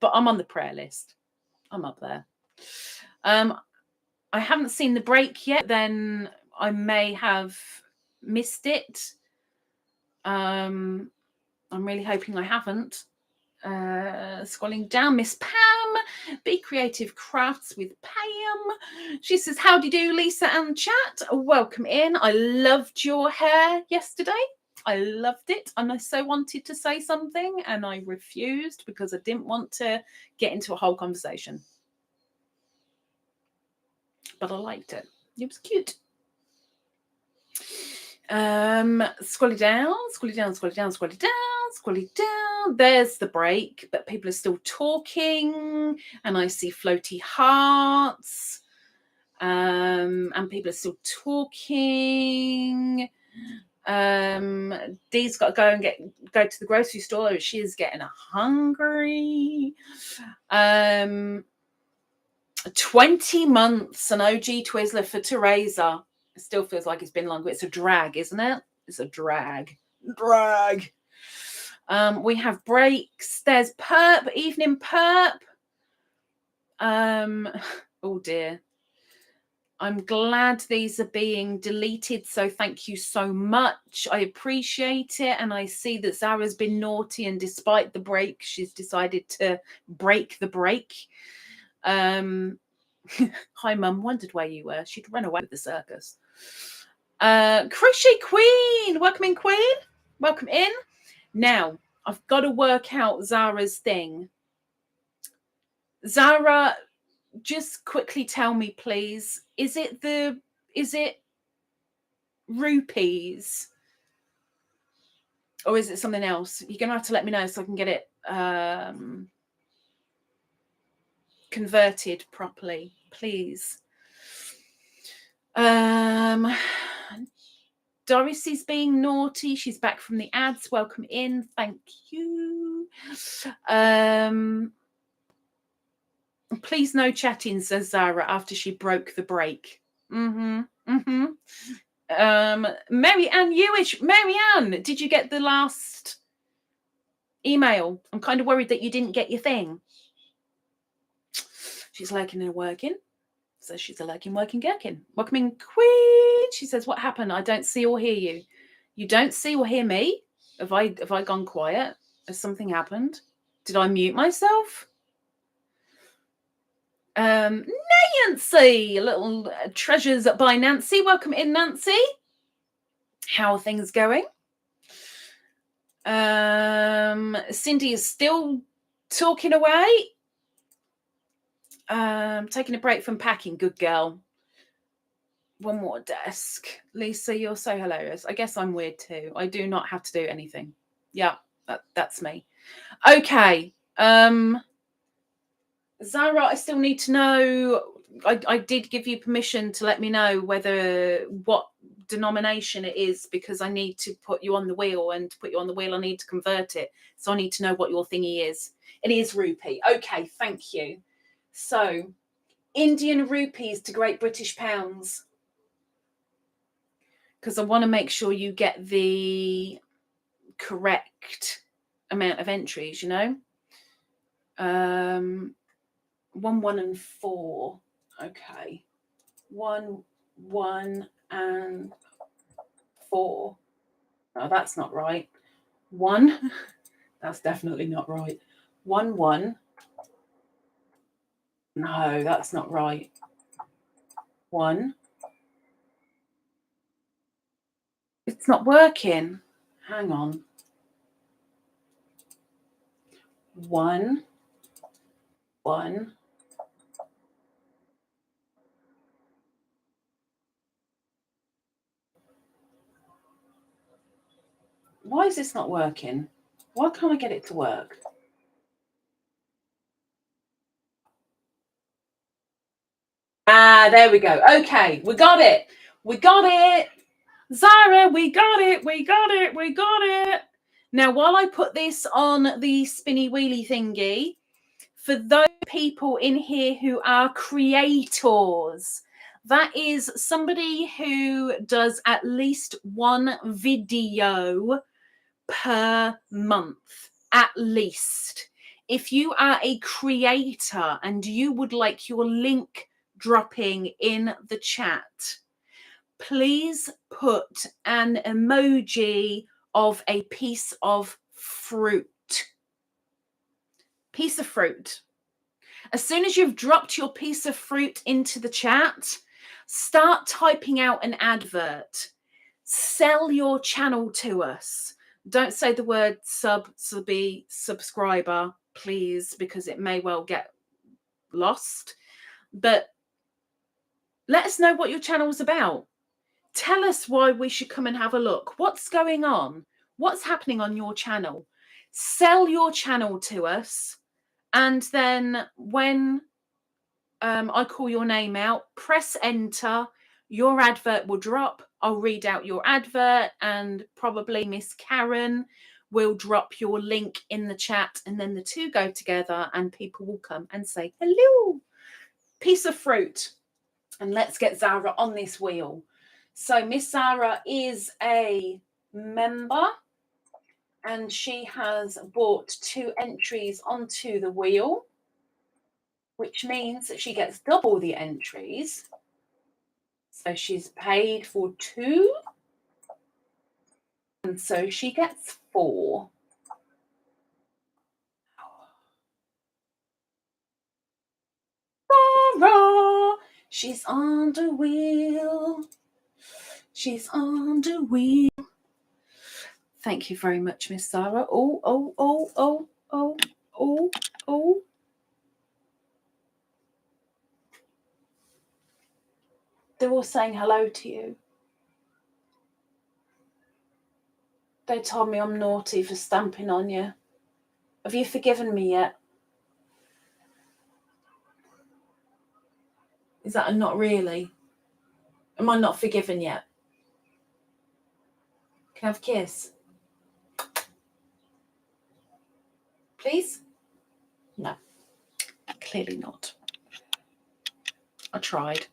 But I'm on the prayer list. I'm up there. I haven't seen the break yet. Then I may have missed it. I'm really hoping I haven't. Scrolling down, Miss Pam, Be Creative Crafts with Pam. She says, how do you do, Lisa and chat? Welcome in. I loved your hair yesterday. I loved it. And I so wanted to say something and I refused because I didn't want to get into a whole conversation. But I liked it. It was cute. Scrolling down, scrolling down, scrolling down, scrolling down, scrolling down. There's the break, but people are still talking, and I see floaty hearts, and people are still talking. Dee's got to go and go to the grocery store. She is getting hungry. 20 months, an OG Twizzler for Teresa. It still feels like it's been longer. It's a drag, isn't it? It's a drag. Drag. We have breaks. There's perp, evening perp. Oh dear. I'm glad these are being deleted, so thank you so much. I appreciate it, and I see that Zahra's been naughty, and despite the break, she's decided to break the break. Hi, Mum. Wondered where you were. She'd run away with the circus. Crochet Queen. Welcome in, Queen. Welcome in. Now, I've got to work out Zahra's thing. Zahra, just quickly tell me, please. Is it rupees? Or is it something else? You're going to have to let me know so I can get it converted properly, please. Doris is being naughty. She's back from the ads. Welcome in. Thank you. Please no chatting, says Zahra after she broke the break. Mary Ann Ewish. Mary Ann, did you get the last email? I'm kind of worried that you didn't get your thing. She's lurking and working. So she's a lurking, working gherkin. Welcome in, Queen. She says, what happened? I don't see or hear you. You don't see or hear me? Have I gone quiet? Has something happened? Did I mute myself? Nancy, little treasures by Nancy. Welcome in, Nancy. How are things going? Cindy is still talking away. Taking a break from packing. Good girl. One more desk. Lisa, you're so hilarious. I guess I'm weird too. I do not have to do anything. Yeah, that's me. Okay. Zahra, I still need to know. I did give you permission to let me know what denomination it is, because I need to put you on the wheel, and to put you on the wheel I need to convert it. So I need to know what your thingy is. It is rupee. Okay, thank you. So Indian rupees to Great British pounds, because I want to make sure you get the correct amount of entries, you know. 1, 1 and 4. Okay. 1, 1 and 4. No, that's not right. 1. That's definitely not right. 1, 1. No, that's not right. 1. It's not working. Hang on. 1, 1. Why is this not working? Why can't I get it to work? Ah, there we go. Okay, we got it. We got it. Zahra, we got it. We got it. We got it. Now, while I put this on the Spinny Wheely thingy, for those people in here who are creators, that is somebody who does at least one video per month, at least. If you are a creator and you would like your link dropping in the chat, please put an emoji of a piece of fruit. Piece of fruit. As soon as you've dropped your piece of fruit into the chat, start typing out an advert. Sell your channel to us. Don't say the word subby, subscriber, please, because it may well get lost. But let us know what your channel is about. Tell us why we should come and have a look. What's going on? What's happening on your channel? Sell your channel to us. And then when I call your name out, press enter. Your advert will drop. I'll read out your advert, and probably Miss Karen will drop your link in the chat, and then the two go together and people will come and say, hello, piece of fruit. And let's get Zahra on this wheel. So Miss Zahra is a member and she has bought 2 entries onto the wheel, which means that she gets double the entries. So she's paid for 2. And so she gets 4. Zahra, she's on the wheel. She's on the wheel. Thank you very much, Miss Zahra. Oh, oh, oh, oh, oh, oh, oh. They're all saying hello to you. They told me I'm naughty for stamping on you. Have you forgiven me yet? Is that a not really? Am I not forgiven yet? Can I have a kiss? Please? No. Clearly not. I tried.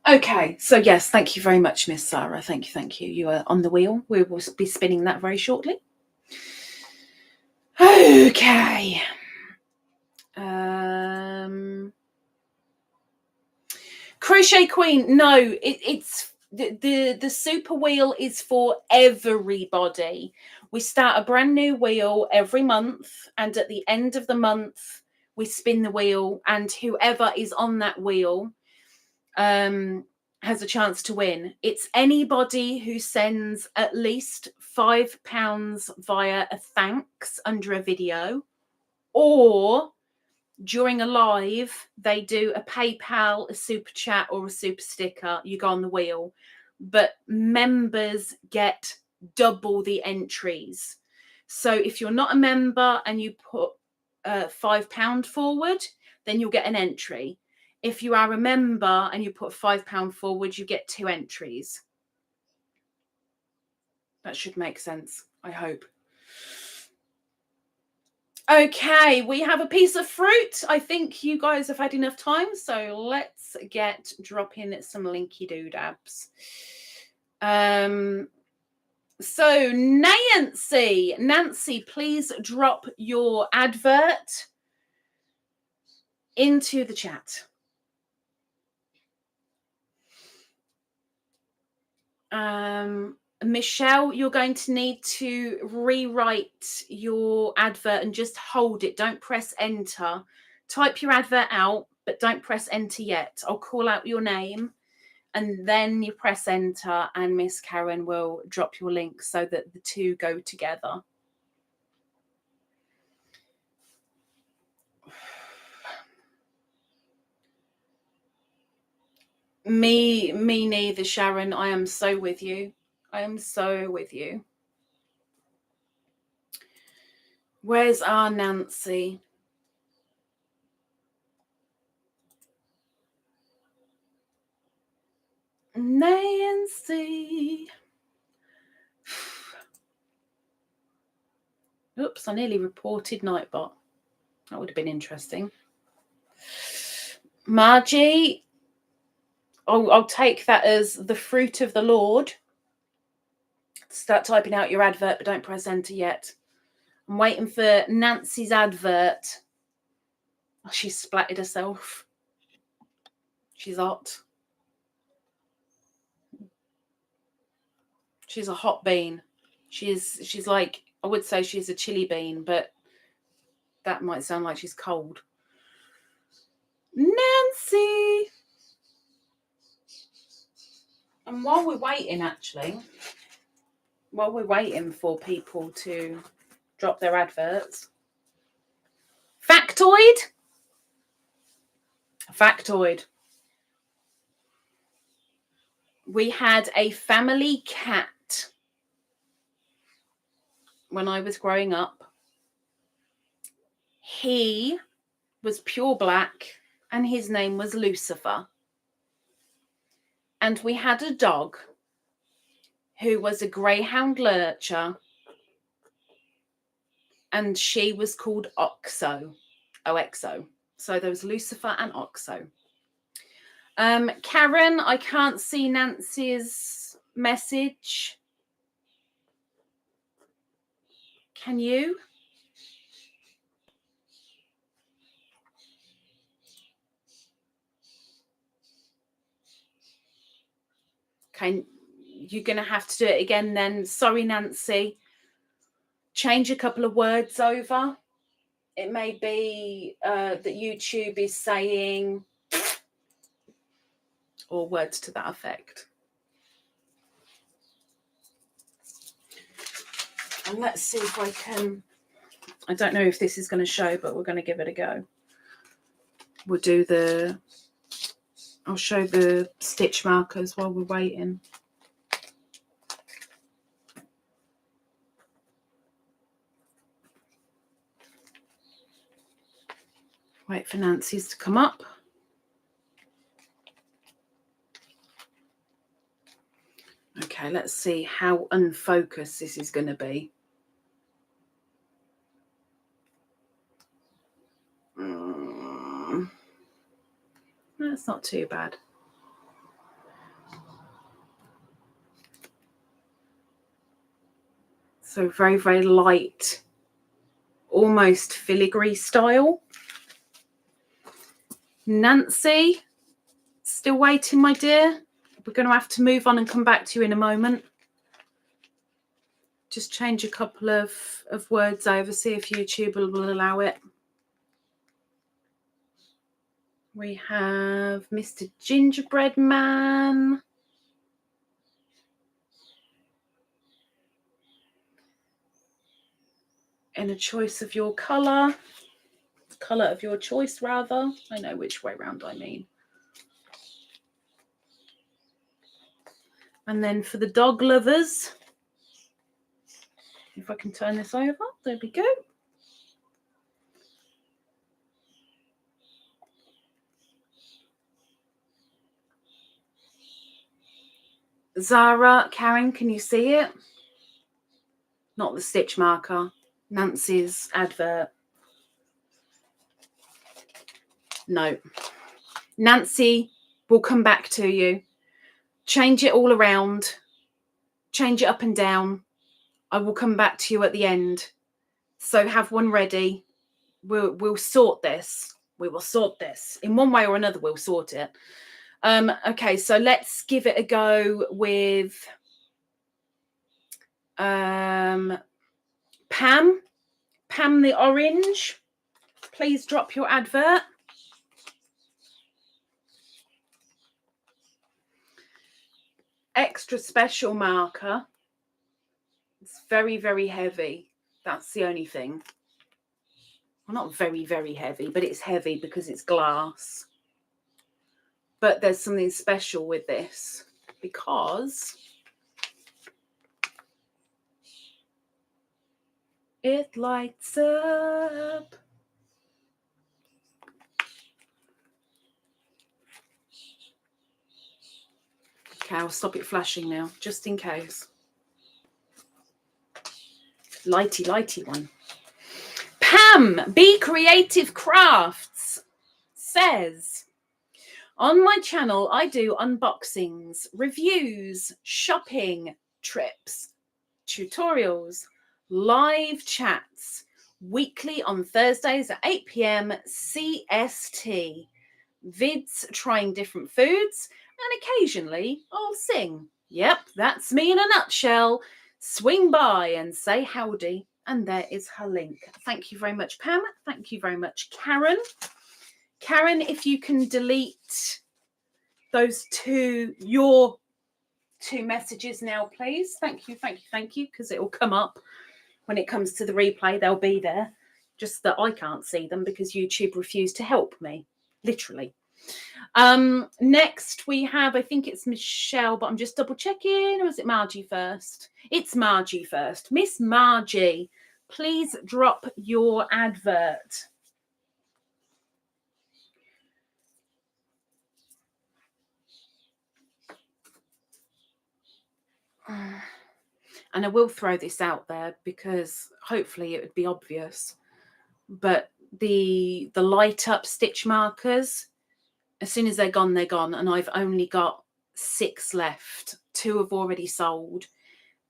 Okay, so yes, thank you very much, Miss Zahra. Thank you, thank you. You are on the wheel. We will be spinning that very shortly. Okay. Crochet Queen, no, it's the super wheel is for everybody. We start a brand new wheel every month, and at the end of the month we spin the wheel, and whoever is on that wheel has a chance to win. It's anybody who sends at least £5 via a thanks under a video, or during a live, they do a PayPal, a super chat, or a super sticker. You go on the wheel. But members get double the entries. So if you're not a member and you put £5 forward, then you'll get an entry. If you are a member and you put £5 forward, you get 2 entries. That should make sense, I hope. Okay, we have a piece of fruit. I think you guys have had enough time, so let's get dropping some linky doodabs. So Nancy, please drop your advert into the chat. Michelle, you're going to need to rewrite your advert and just hold it. Don't press enter. Type your advert out, but don't press enter yet. I'll call out your name and then you press enter and Miss Karen will drop your link so that the two go together. Me neither, Sharon. I am so with you. I am so with you. Where's our Nancy? Nancy. Oops, I nearly reported Nightbot. That would have been interesting. Margie, I'll take that as the fruit of the Lord. Start typing out your advert, but don't press enter yet. I'm waiting for Nancy's advert. Oh, she splattered herself. She's hot. She's a hot bean. She's like, I would say she's a chili bean, but that might sound like she's cold. Nancy! And while we're waiting, actually, while we're waiting for people to drop their adverts, factoid. We had a family cat when I was growing up. He was pure black and his name was Lucifer. And we had a dog who was a greyhound lurcher and she was called Oxo. OXO. So there was Lucifer and Oxo. Karen, I can't see Nancy's message. Can you? Okay, you're going to have to do it again then. Sorry, Nancy. Change a couple of words over. It may be that YouTube is saying, or words to that effect. And let's see if I can, I don't know if this is going to show, but we're going to give it a go. We'll do the, I'll show the stitch markers while we're waiting. Wait for Nancy's to come up. Okay, let's see how unfocused this is going to be. That's not too bad. So very, very light, almost filigree style. Nancy, still waiting, my dear? We're going to have to move on and come back to you in a moment. Just change a couple of words over, see if YouTube will allow it. We have Mr. Gingerbread Man. In a choice of your colour. Colour of your choice, rather. I know which way round I mean. And then for the dog lovers, if I can turn this over, there we go. Zahra, Karen, can you see it? Not the stitch marker. Nancy's advert. No. Nancy will come back to you. Change it all around. Change it up and down. I will come back to you at the end. So have one ready. We'll sort this. We will sort this. In one way or another, we'll sort it. Okay, so let's give it a go with Pam the Orange. Please drop your advert. Extra special marker. It's very, very heavy. That's the only thing. Well, not very, very heavy, but it's heavy because it's glass. But there's something special with this because it lights up. Okay, I'll stop it flashing now, just in case. Lighty one. Pam, Be Creative Crafts says, on my channel, I do unboxings, reviews, shopping, trips, tutorials, live chats, weekly on Thursdays at 8 p.m. CST, vids trying different foods, and occasionally I'll sing. Yep, that's me in a nutshell. Swing by and say howdy, and there is her link. Thank you very much, Pam. Thank you very much, Karen. Karen, if you can delete those your two messages now, please. Thank you, because it will come up when it comes to the replay. They'll be there, just that I can't see them because YouTube refused to help me, literally. Next we have, I think it's Michelle, but I'm just double checking, or is it Margie first? It's Margie first. Miss Margie, please drop your advert. And I will throw this out there because hopefully it would be obvious, but the light up stitch markers, as soon as they're gone, and I've only got 6 left. 2 have already sold,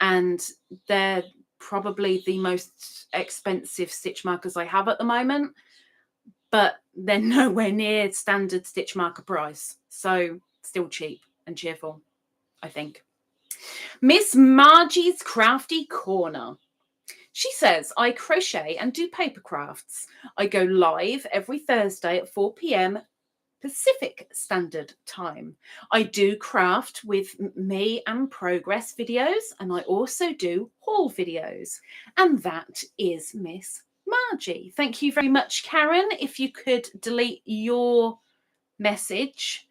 and they're probably the most expensive stitch markers I have at the moment, but they're nowhere near standard stitch marker price, so still cheap and cheerful, I think. Miss Margie's Crafty Corner. She says, I crochet and do paper crafts. I go live every Thursday at 4 p.m. Pacific Standard Time. I do craft with me and progress videos, and I also do haul videos. And that is Miss Margie. Thank you very much, Karen. If you could delete your message.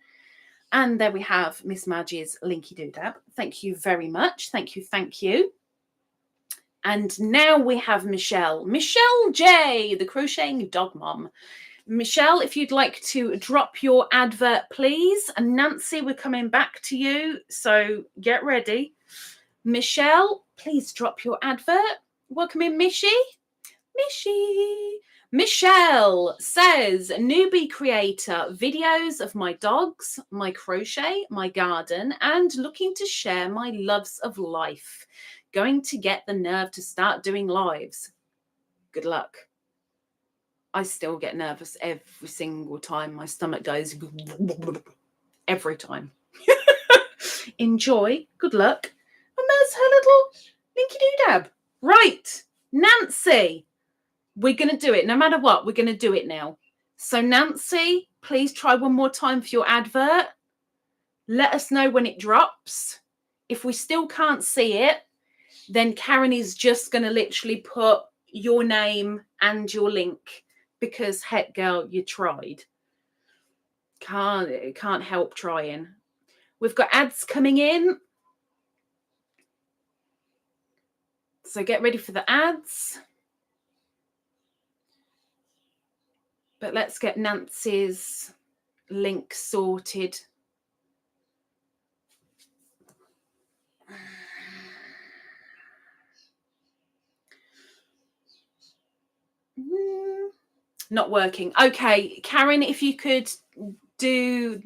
And there we have Miss Margie's Linky Doodab. Thank you very much. Thank you. And now we have Michelle. Michelle J, the Crocheting Dog Mom. Michelle, if you'd like to drop your advert, please. And Nancy, we're coming back to you, so get ready. Michelle, please drop your advert. Welcome in, Mishy. Michelle says, newbie creator, videos of my dogs, my crochet, my garden, and looking to share my loves of life. Going to get the nerve to start doing lives. Good luck. I still get nervous every single time. My stomach goes every time. Enjoy. Good luck. And there's her little Linky Doodab. Right. Nancy. We're going to do it. No matter what, we're going to do it now. So Nancy, please try one more time for your advert. Let us know when it drops. If we still can't see it, then Karen is just going to literally put your name and your link because, heck, girl, you tried. Can't help trying. We've got ads coming in. So get ready for the ads. But let's get Nancy's link sorted. Not working. Okay, Karen, if you could do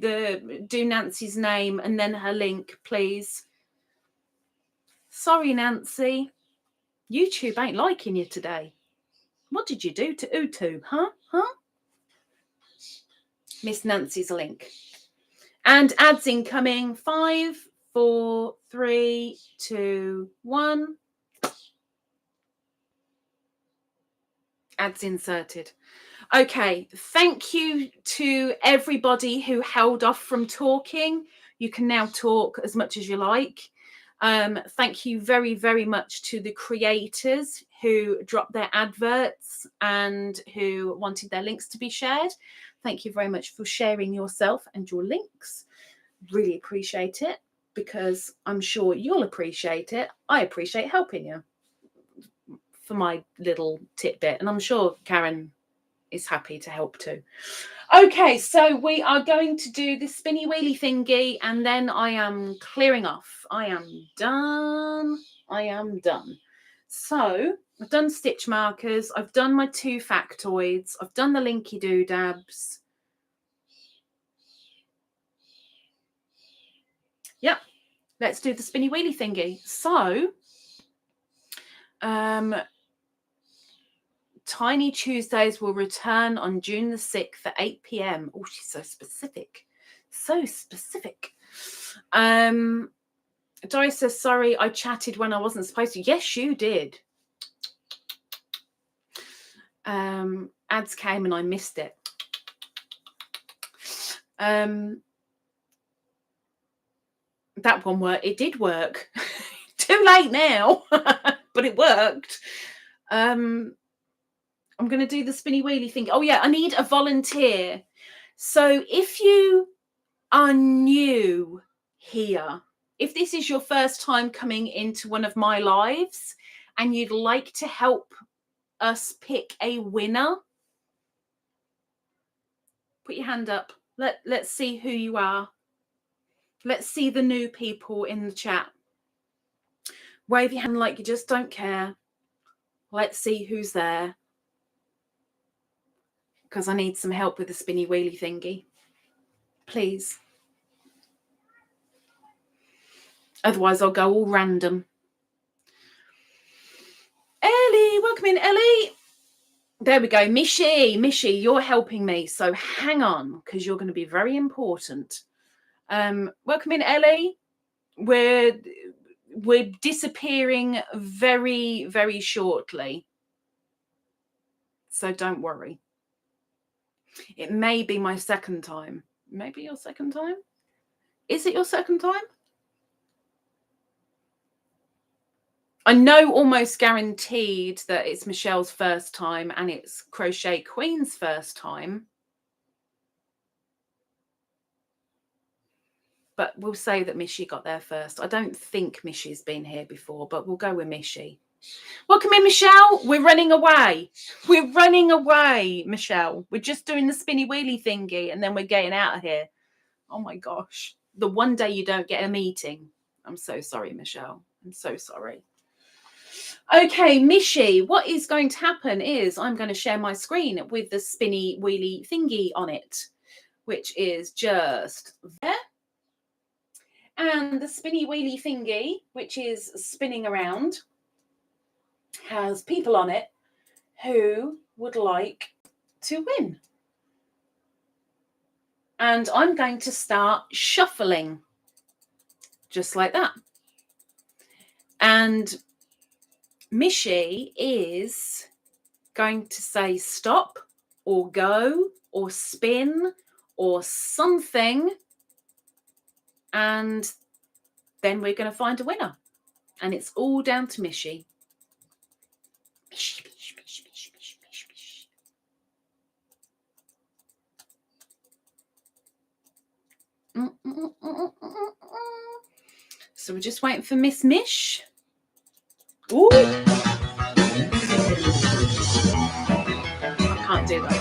Nancy's name and then her link, please. Sorry, Nancy. YouTube ain't liking you today. What did you do to YouTube, huh? Miss Nancy's link. And ads incoming. 5, 4, 3, 2, 1. Ads inserted. Okay, thank you to everybody who held off from talking. You can now talk as much as you like. Thank you very, very much to the creators who dropped their adverts and who wanted their links to be shared. Thank you very much for sharing yourself and your links. Really appreciate it, because I'm sure you'll appreciate it. I appreciate helping you for my little tidbit, and I'm sure Karen is happy to help too. Okay, so we are going to do the spinny wheelie thingy, and then I am clearing off. I am done. So I've done stitch markers, I've done my 2 factoids, I've done the linky doodabs. Yep, let's do the spinny wheelie thingy. So Tiny Tuesdays will return on June the 6th at 8 p.m. Oh, she's so specific. So specific. Doris says, sorry, I chatted when I wasn't supposed to. Yes, you did. Ads came and I missed it. That one worked. It did work. Too late now, but it worked. I'm going to do the spinny wheelie thing. Oh, yeah, I need a volunteer. So if you are new here, if this is your first time coming into one of my lives and you'd like to help us pick a winner, put your hand up. Let's see who you are. Let's see the new people in the chat. Wave your hand like you just don't care. Let's see who's there, because I need some help with the spinny wheelie thingy. Please. Otherwise, I'll go all random. Ellie, welcome in, Ellie. There we go. Mishy, you're helping me. So hang on, because you're going to be very important. Welcome in, Ellie. We're disappearing very, very shortly. So don't worry. It may be my second time. Maybe your second time? Is it your second time? I know almost guaranteed that it's Michelle's first time and it's Crochet Queen's first time. But we'll say that Mishy got there first. I don't think Mishy's been here before, but we'll go with Mishy. Welcome in, Michelle. We're running away. We're running away, Michelle. We're just doing the spinny wheelie thingy and then we're getting out of here. Oh my gosh. The one day you don't get a meeting. I'm so sorry, Michelle. I'm so sorry. Okay, Mishy, what is going to happen is I'm going to share my screen with the spinny wheelie thingy on it, which is just there. And the spinny wheelie thingy, which is spinning around, has people on it who would like to win. And I'm going to start shuffling just like that. And Mishy is going to say stop or go or spin or something. And then we're going to find a winner. And it's all down to Mishy. So we're just waiting for Miss Mish. Ooh. I can't do that.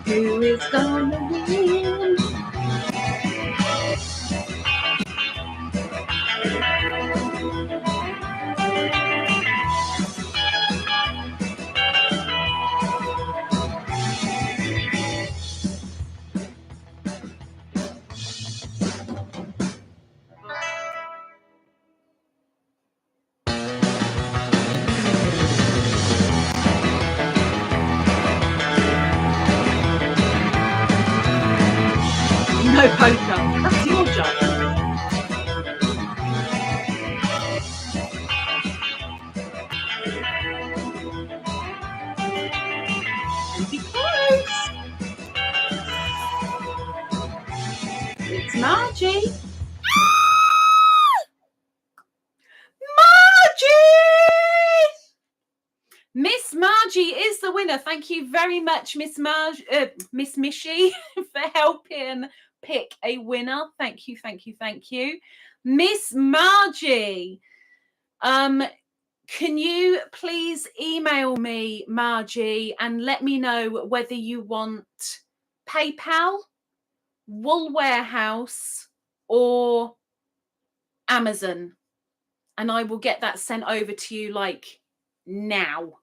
Who is gonna win? Margie is the winner. Thank you very much, Miss Mishy, for helping pick a winner. Thank you, thank you, thank you. Miss Margie, can you please email me, Margie, and let me know whether you want PayPal, Wool Warehouse, or Amazon, and I will get that sent over to you like now.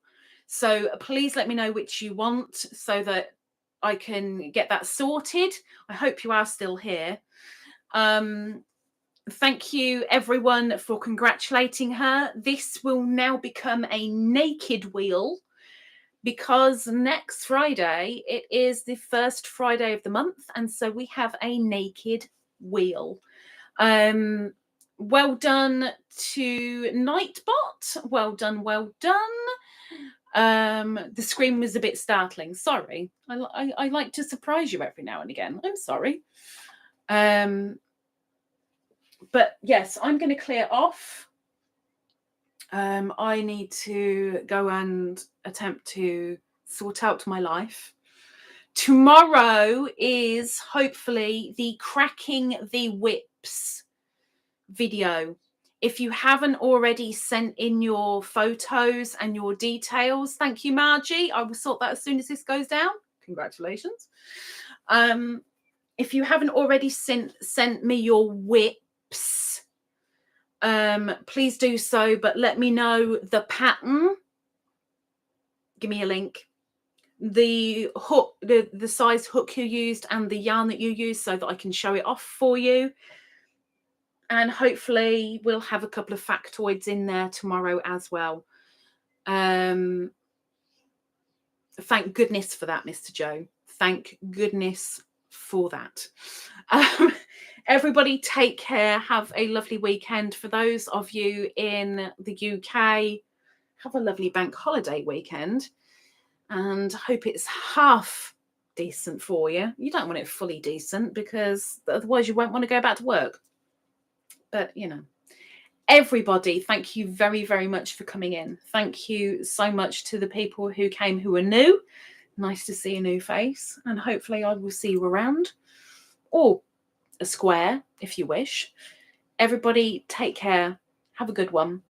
So please let me know which you want so that I can get that sorted. I hope you are still here. Thank you everyone for congratulating her. This will now become a naked wheel because next Friday it is the first Friday of the month, and so we have a naked wheel. Well done to Nightbot. Well done, well done. The screen was a bit startling. Sorry. I like to surprise you every now and again. I'm sorry. But yes, I'm going to clear off. I need to go and attempt to sort out my life. Tomorrow is hopefully the cracking the whips video. If you haven't already sent in your photos and your details, thank you, Margie. I will sort that as soon as this goes down. Congratulations. If you haven't already sent me your whips, please do so, but let me know the pattern. Give me a link. The hook, the size hook you used and the yarn that you used so that I can show it off for you. And hopefully we'll have a couple of factoids in there tomorrow as well. Thank goodness for that, Mr. Joe. Thank goodness for that. Everybody take care. Have a lovely weekend. For those of you in the UK, have a lovely bank holiday weekend. And hope it's half decent for you. You don't want it fully decent because otherwise you won't want to go back to work. But, you know, everybody, thank you very, very much for coming in. Thank you so much to the people who came who are new. Nice to see a new face. And hopefully I will see you around. Or a square, if you wish. Everybody, take care. Have a good one.